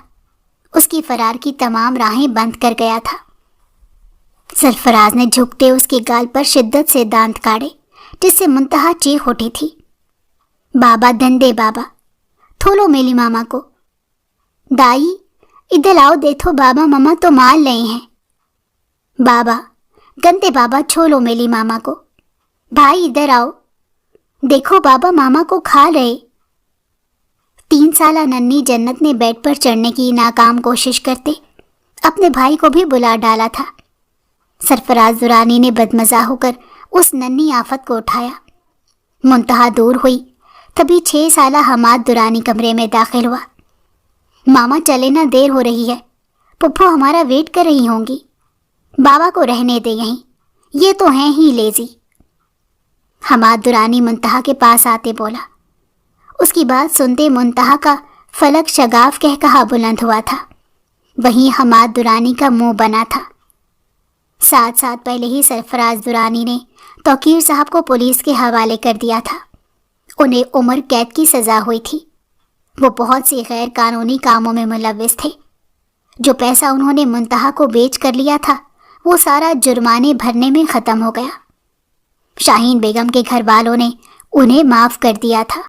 اس کی فرار کی تمام راہیں بند کر گیا تھا۔ سرفراز نے جھکتے اس کے گال پر شدت سے دانت کاڑے جس سے منتہا چیخ اٹھی تھی۔ بابا دندے بابا، تھولو میلی ماما کو۔ دائی ادھر آؤ، دیکھو بابا ماما تو مار رہے ہیں۔ بابا گندے بابا، چھولو میلی ماما کو۔ بھائی ادھر آؤ، دیکھو بابا ماما کو کھا رہے۔ 3 سالہ ننھی جنت نے بیڈ پر چڑھنے کی ناکام کوشش کرتے اپنے بھائی کو بھی بلا ڈالا تھا۔ سرفراز درانی نے بدمزہ ہو کر اس ننھی آفت کو اٹھایا۔ منتہا دور ہوئی، تبھی 6 سالہ حماد درانی کمرے میں داخل ہوا۔ ماما چلے نہ، دیر ہو رہی ہے، پپھو ہمارا ویٹ کر رہی ہوں گی۔ بابا کو رہنے دے یہیں، یہ تو ہیں ہی لیزی۔ حماد درانی منتہا کے پاس آتے بولا۔ اس کی بات سنتے منتہا کا فلک شگاف کہہ کہا بلند ہوا تھا، وہیں حماد درانی کا منہ بنا تھا۔ 7 سال پہلے ہی سرفراز درانی نے توقیر صاحب کو پولیس کے حوالے کر دیا تھا۔ انہیں عمر قید کی سزا ہوئی تھی۔ وہ بہت سی غیر قانونی کاموں میں ملوث تھے۔ جو پیسہ انہوں نے منتہا کو بیچ کر لیا تھا وہ سارا جرمانے بھرنے میں ختم ہو گیا۔ شاہین بیگم کے گھر والوں نے انہیں معاف کر دیا تھا۔